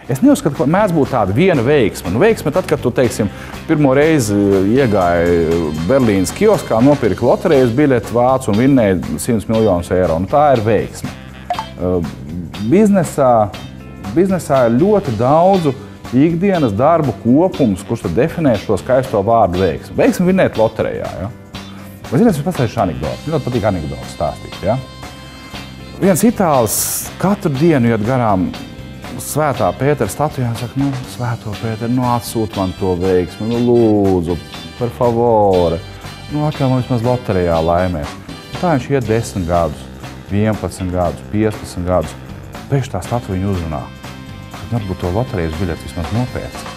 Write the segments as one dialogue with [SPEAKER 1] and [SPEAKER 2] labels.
[SPEAKER 1] Es neuzskatu, ka mēdz būt tāda viena veiksme. Nu, veiksme tad, kad tu, teiksim, pirmo reizi iegāji Berlīnas kioskā, nopirki loterijas biļeti, vācu un vinnēji 100 miljonus eiro. Nu, tā ir veiksme. Biznesā ir ļoti daudzu ikdienas darbu kopums, kurš tad definē šo skaisto vārdu veiksmi. Veiksmi vinnēt loterijā. Ja? Vai ziniet, es pastāstīšu anekdoti. Man ļoti patīk anekdoti stāstīt. Ja? Viens itālis katru dienu iet garām Svētā Pētera statujā un saka, nu, Svēto Pēteru, nu, atsūt man to veiksmi, nu, lūdzu, par favore, nu, atļauj man vismaz loterijā laimēt. Tā viņš iet 10 gadus, 11 gadus, 15 gadus, pēkšņi tā statuja viņu uzrunā. Tad varbūt to loterijas biļeti vismaz nopērts.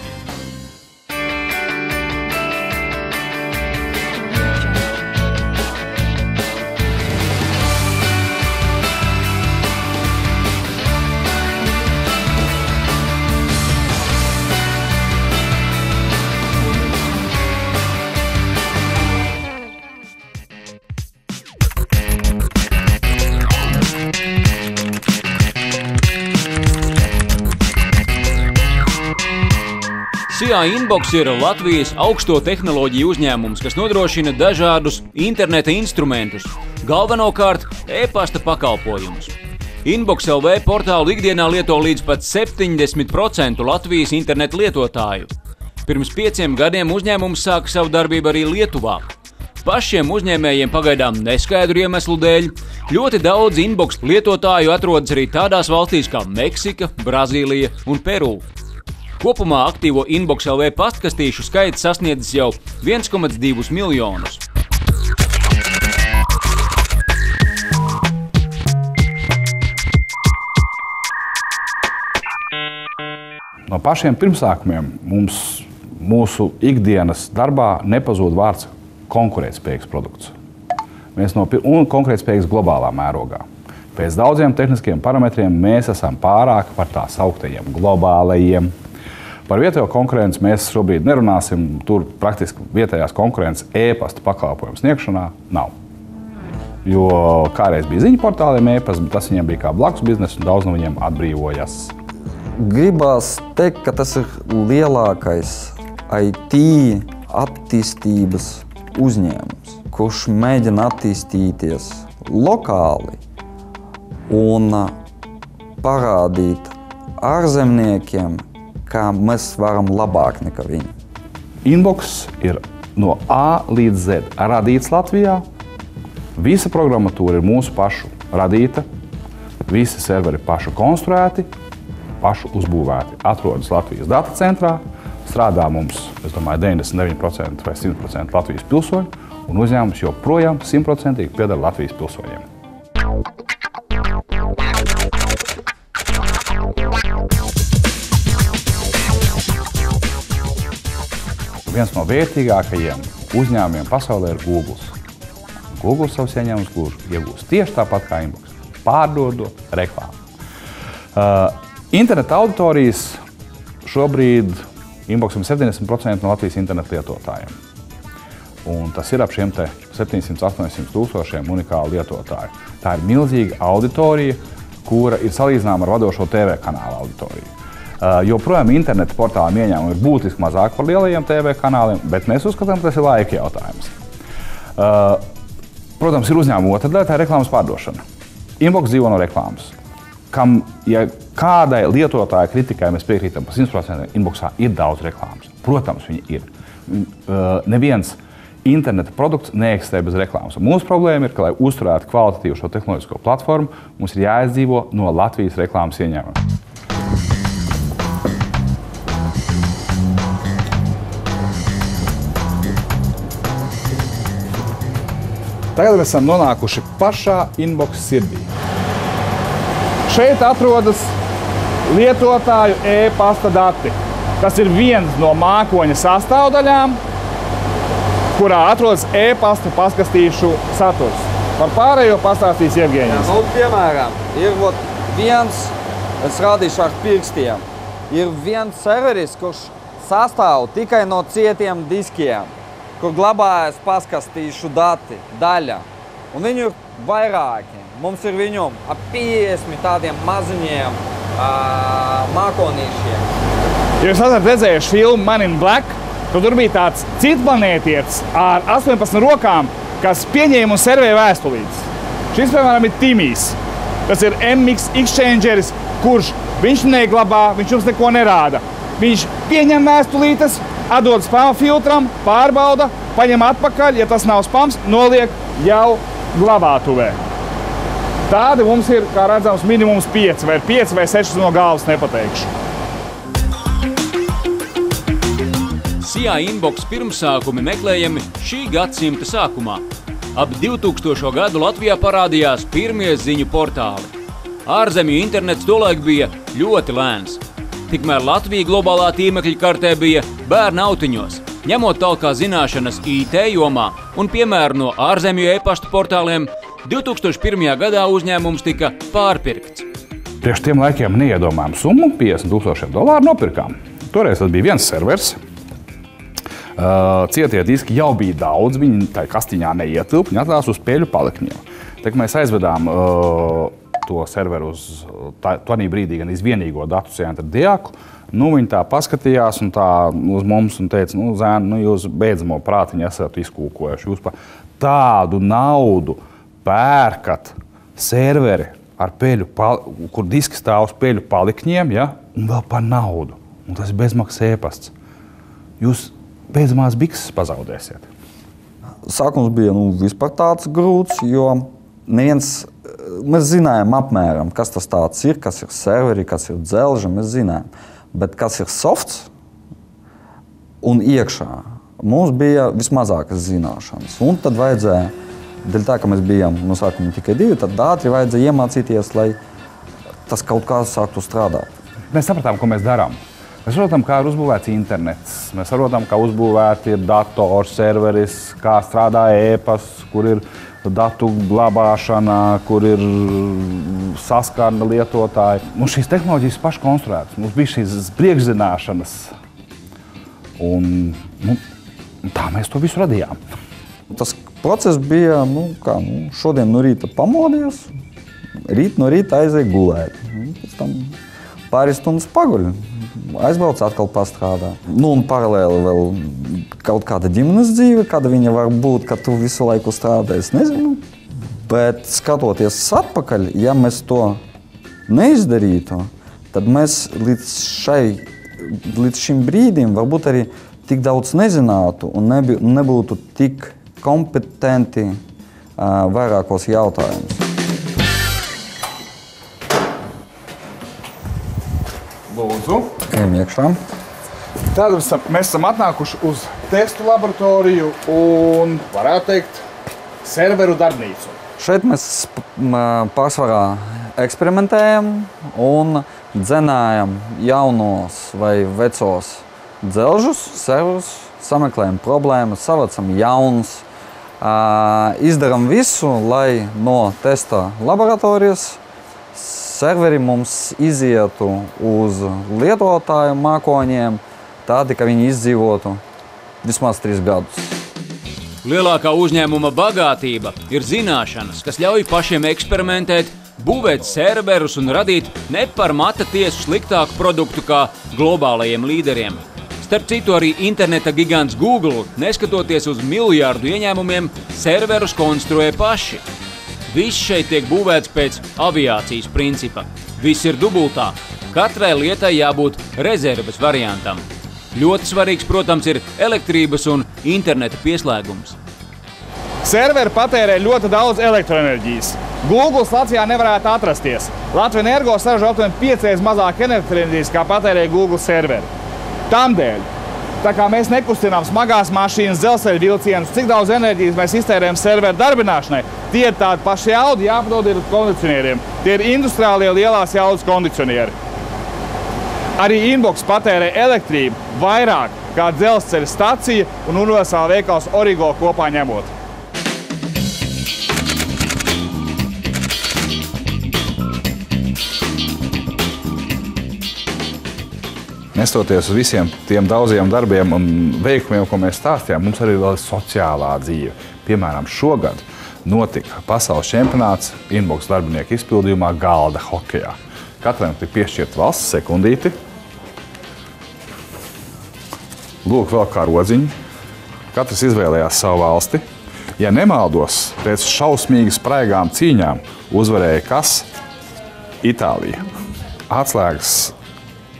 [SPEAKER 2] SIA Inbox ir Latvijas augsto tehnoloģiju uzņēmums, kas nodrošina dažādus interneta instrumentus, galvenokārt e-pasta pakalpojumus. Inbox LV portālu ikdienā lieto līdz pat 70% Latvijas interneta lietotāju. Pirms 5 gadiem uzņēmums sāka savu darbību arī Lietuvā. Pašiem uzņēmējiem pagaidām neskaidru iemeslu dēļ ļoti daudz Inbox lietotāju atrodas arī tādās valstīs kā Meksika, Brazīlija un Peru. Kopumā aktīvo Inbox LV pastkastīšu skaits sasniedzis jau 1,2 miljonus.
[SPEAKER 1] No pašiem pirmsākumiem mūsu ikdienas darbā nepazūd vārds konkurētspējīgs produkts. Un konkurētspējīgs globālā mērogā. Pēc daudziem tehniskiem parametriem mēs esam pārāki par tā sauktajiem globālajiem. Par vietējo konkurenci mēs šobrīd nerunāsim. Tur praktiski vietējās konkurences e-pasta pakalpojumu sniegšanā nav. Jo kādreiz bija ziņu portāliem e-pasta, bet tas viņiem bija kā blakus biznesa un daudz no viņiem atbrīvojas.
[SPEAKER 3] Gribās teikt, ka tas ir lielākais IT attīstības uzņēmums, kurš mēģina attīstīties lokāli un parādīt ārzemniekiem, kā mēs varam labāk nekā viņi.
[SPEAKER 1] Inbox ir no A līdz Z radīts Latvijā. Visa programmatūra ir mūsu pašu radīta. Visi serveri pašu konstruēti, pašu uzbūvēti. Atrodas Latvijas data centrā. Strādā mums, es domāju, 99% vai 100% Latvijas pilsoņu. Un uzņēmums joprojām 100% pieder Latvijas pilsoņiem. Viens no vērtīgākajiem uzņēmumiem pasaulē ir Google. Google savus ieņēmumus gluži iegūst tieši tāpat kā Inbox, pārdodot reklāmu. Interneta auditorijas šobrīd Inboxam 70% no Latvijas interneta lietotājiem. Un tas ir ap šiem 700–800 tūkstošiem unikālu lietotāju. Tā ir milzīga auditorija, kura ir salīdzināma ar vadošo TV kanālu auditoriju. Joprojām interneta portāliem ieņēmumi ir būtiski mazāk par lielajiem TV kanāliem, bet mēs uzskatām, ka tas ir laika jautājums. Protams, ir uzņēmuma otra daļa, tā ir reklāmas pārdošana. Inbox dzīvo no reklāmas. Ja kādai lietotāja kritikai mēs piekrītam par 100%, Inboxā ir daudz reklāmas. Protams, viņi ir. Neviens interneta produkts neeksistē bez reklāmas. Un mūsu problēma ir, ka, lai uzturētu kvalitatīvu šo tehnoloģisko platformu, mums ir jāizdzīvo no Latvijas reklāmas ieņēmumiem. Tagad mēs esam nonākuši pašā Inbox sirdī. Šeit atrodas lietotāju e-pasta dati. Tas ir viens no mākoņa sastāvdaļām, kurā atrodas e-pasta paskastīšu saturs. Par pārējo pastāstīs Jevgeņijs.
[SPEAKER 3] Nu, piemēram, ir viens, es rādīšu ar pirkstiem, ir viens serveris, kurš sastāv tikai no cietiem diskiem, kur glabājas paskastīšu dati, daļa. Un viņu ir vairāki. Mums ir viņu ap 50 tādiem maziņiem mākonīšiem.
[SPEAKER 1] Jūs esat redzējuši filmu Man in Black, tad tur bija tāds citplanētietis ar 18 rokām, kas pieņēma un servēja vēstulītes. Šis, piemēram, ir Timijs. Tas ir MX Exchangeris, kurš viņš neglabā, viņš jums neko nerāda. Viņš pieņem vēstulītes, atdod spam filtram, pārbauda, paņem atpakaļ, ja tas nav spams, noliek jau glabātuvē. Tādi mums ir, kā redzams, minimums 5 vai 6 no galvas nepateikšu.
[SPEAKER 2] SIA Inbox pirmsākumi meklējami šī gadsimta sākumā. Ap 2000. gadu Latvijā parādījās pirmie ziņu portāli. Ārzemju internets tolaik bija ļoti lēns. Tikmēr Latvija globālā tīmekļa kartē bija bērnu autiņos, ņemot talkā zināšanas IT jomā un piemēru no ārzemju e-pasta portāliem, 2001. gadā uzņēmums tika pārpirkts.
[SPEAKER 1] Priekš tiem laikiem neiedomājam summu, $50,000 nopirkām. Toreiz tas bija viens servers. Cietie diski jau bija daudz, viņi tā kastiņā neietilp, viņi atradās uz peļu palikņiem. Tā, mēs aizvedām to serveru uz tādā brīdī gan vienīgo datu centru Diaku. Viņi tā paskatījās un tā uz mums un teica, zēni, jūs beidzamo prātiņu esat izkūkojuši. Jūs par tādu naudu pērkat serveri, ar peļu, kur diski stāv uz peļu palikņiem, ja? Un vēl par naudu. Un tas ir bezmaksas e-pasts. Jūs beidzamās bikses pazaudēsiet.
[SPEAKER 3] Sākums bija vispār tāds grūts, jo mēs zinājām apmēram, kas tas tāds ir, kas ir serveri, kas ir dzelža, mēs zinājām. Bet kas ir softs un iekšā, mums bija vismazākas zināšanas. Un tad vajadzēja, dēļ tā, ka mēs bijām no sākuma tikai 2, tad ātri vajadzēja iemācīties, lai tas kaut kā sāktu strādāt.
[SPEAKER 1] Mēs sapratām, ko mēs darām. Mēs saprotam, kā ir uzbūvēts internets, mēs saprotam, kā uzbūvēti ir dators, serveris, kā strādā e-pasts, kur ir datu glabāšana, kur ir saskarne lietotāji. Mums šīs tehnoloģijas paši konstruētas, mums bija šīs priekšzināšanas. Un tā mēs to visu radījām.
[SPEAKER 3] Tas process bija, šodien no rīta pamodies, rīt no rīta aizēja gulēt. Pēc tam pāris stundas paguļ. Aizbrauc, atkal pastrādā. Un paralēli vēl kaut kāda ģimenes dzīve, kāda viņa var būt, kad tu visu laiku strādā, es nezinu. Bet skatoties atpakaļ, ja mēs to neizdarītu, tad mēs līdz šim brīdim varbūt arī tik daudz nezinātu un nebūtu tik kompetenti vairākos jautājumus.
[SPEAKER 1] Lūdzu.
[SPEAKER 3] Ejam iekšā.
[SPEAKER 1] Tad mēs esam atnākuši uz testu laboratoriju un, varētu teikt, serveru darbnīcu.
[SPEAKER 3] Šeit mēs pārsvarā eksperimentējam un dzenājam jaunos vai vecos dzelžus, serverus, sameklējam problēmas, savacam jaunus, izdaram visu, lai no testa laboratorijas serveri mums izietu uz lietotāju mākoņiem, tādi, ka viņi izdzīvotu vismaz 3 gadus.
[SPEAKER 2] Lielākā uzņēmuma bagātība ir zināšanas, kas ļauj pašiem eksperimentēt, būvēt serverus un radīt ne par mata tiesu sliktāku produktu kā globālajiem līderiem. Starp citu, arī interneta gigants Google, neskatoties uz miljārdu ieņēmumiem, serverus konstruē paši. Viss šeit tiek būvēts pēc aviācijas principa. Viss ir dubultā. Katrai lietai jābūt rezerves variantam. Ļoti svarīgs, protams, ir elektrības un interneta pieslēgums.
[SPEAKER 1] Serveri patērē ļoti daudz elektroenerģijas. Google Latvijā nevarētu atrasties. Latvija Energo saražo aptuveni 5 reizes mazāk elektroenerģijas, kā patērē Google serveri. Tamdēļ, tā kā mēs nekustinām smagās mašīnas, dzelzceļa vilcienus, cik daudz enerģijas mēs iztērējam serveru darbināšanai, tie ir tādi paši jaudi, jāpadod ir kondicionieriem. Tie ir industriālie lielās jaudas kondicionieri. Arī Inbox patērē elektrību vairāk kā dzelzceļa stacija un universāla veikals Origo kopā ņemot. Nestoties uz visiem tiem daudziem darbiem un veikumiem, ko mēs stāstījām, mums arī vēl ir sociālā dzīve. Piemēram, šogad notika pasaules čempionāts Inbox darbinieku izpildījumā galda hokejā. Katram tik piešķirt valsts sekundīti. Lūk, vēl kā rodziņi. Katrs izvēlējās savu valsti. Ja nemaldos, pēc šausmīgi spraigām cīņām uzvarēja kas? Itālija. Atslēgas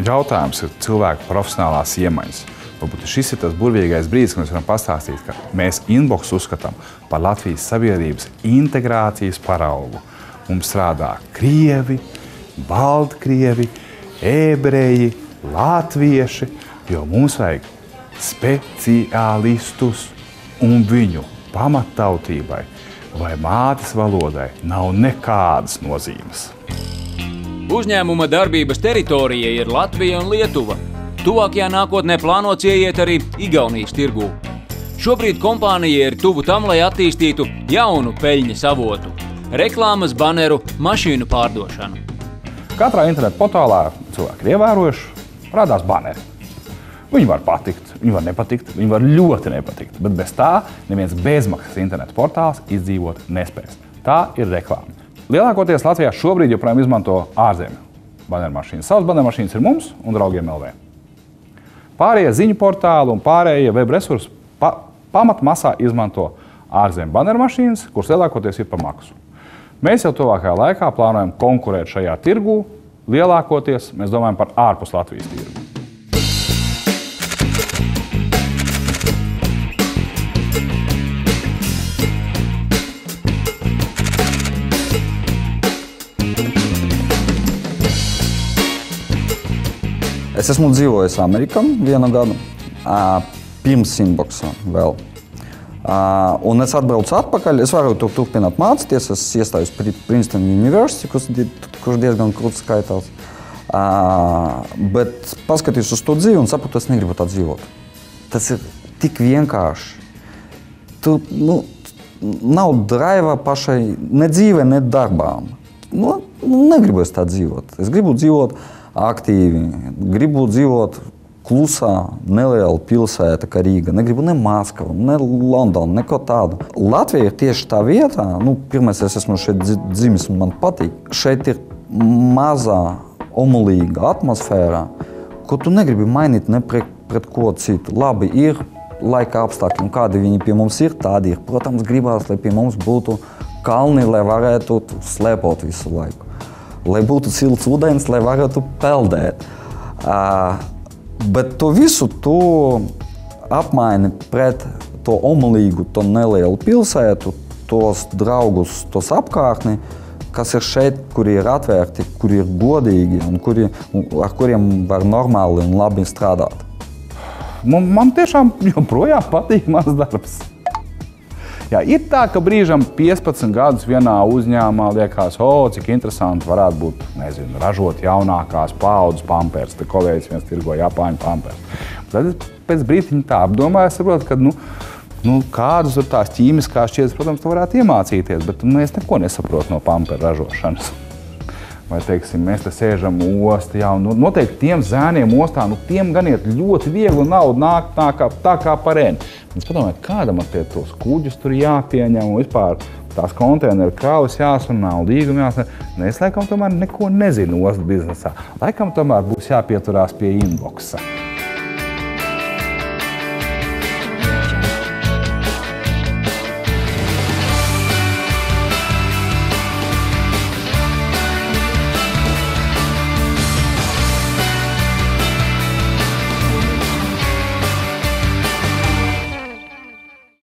[SPEAKER 1] jautājums ir cilvēku profesionālās iemaņas. Varbūt šis ir tas burvīgais brīdis, kad mēs varam pastāstīt, ka mēs Inbox uzskatām par Latvijas sabiedrības integrācijas paraugu. Mums strādā krievi, baltkrievi, ebreji, latvieši, jo mums vajag speciālistus un viņu pamattautībai vai mātes valodai nav nekādas nozīmes.
[SPEAKER 2] Uzņēmuma darbības teritorija ir Latvija un Lietuva. Tuvākajā nākotnē plānots ieiet arī Igaunijas tirgū. Šobrīd kompānija ir tuvu tam, lai attīstītu jaunu peļņas avotu – reklāmas baneru mašīnu pārdošanu.
[SPEAKER 1] Katrā internetu portālā cilvēki ir ievērojuši, parādās baneri. Viņi var patikt, viņi var nepatikt, viņi var ļoti nepatikt, bet bez tā neviens bezmaksas internetu portāls izdzīvot nespēs. Tā ir reklāma. Lielākoties Latvijā šobrīd joprojām izmanto ārzemju banermašīnas. Savas banermašīnas ir mums un draugiem LV. Pārējie ziņu portāli un pārējie web resursi pamatmasā izmanto ārzemju banermašīnas, kuras lielākoties ir par maksu. Mēs jau tuvākajā laikā plānojam konkurēt šajā tirgū. Lielākoties mēs domājam par ārpus Latvijas tirgu.
[SPEAKER 3] Es esmu dzīvojis Amerikā vienu gadu, pirms Inboxa vēl. Un es atbraucu atpakaļ, es varu tur turpināt mācīties, es iestājos Princeton University, kurš diezgan krūts skaitās. Bet paskatījos uz to dzīvi un sapratu, es negribu tā dzīvot. Tas ir tik vienkārši. Tur nav draiva pašai ne dzīvē, ne darbām. Negribu es tā dzīvot. Es gribu dzīvot aktīvi, gribu dzīvot klusā, neliela pilsēta kā Rīga. Negribu ne Maskavu, ne Londonu, neko tādu. Latvija ir tieši tā vietā. Pirmais, es esmu šeit dzimis un man patīk. Šeit ir mazā, omulīga atmosfēra, ko tu negribi mainīt ne pret ko citu. Labi, ir laika apstākļi, un kādi viņi pie mums ir, tādi ir. Protams, gribās, lai pie mums būtu kalni, lai varētu slēpot visu laiku. Lai būtu silts ūdens, lai varētu peldēt. Bet to visu tu apmaini pret to omulīgu, to nelielu pilsētu, tos draugus, tos apkārtni, kas ir šeit, kuri ir atvērti, kuri ir godīgi un ar kuriem var normāli un labi strādāt.
[SPEAKER 1] Man tiešām joprojām patīk mans darbs. Jā, ir tā, ka brīžam 15 gadus vienā uzņēmumā liekas, cik interesanti varētu būt, ražot jaunākās paaudzes pampers. Te kolēģis viens tirgo Japāņu pampers. Tad pēc brītiņa tā apdomāju, es saprotu, ka kādas ir tās ķīmiskās šķiedras, protams, tu varētu iemācīties, bet es neko nesaprotu no pamperu ražošanas. Vai, teiksim, mēs te sēžam ostā, noteikti tiem zēniem ostā, tiem gan iet ļoti viegli un nauda nāk tā kā par ēni. Es padomāju, kāda man pie tos kuģus tur jāpieņem un vispār tās konteineru kravas jāsunā un līgumi jāsunā. Es laikam tomēr neko nezinu ostu biznesā. Laikam tomēr būs jāpieturās pie Inboxa.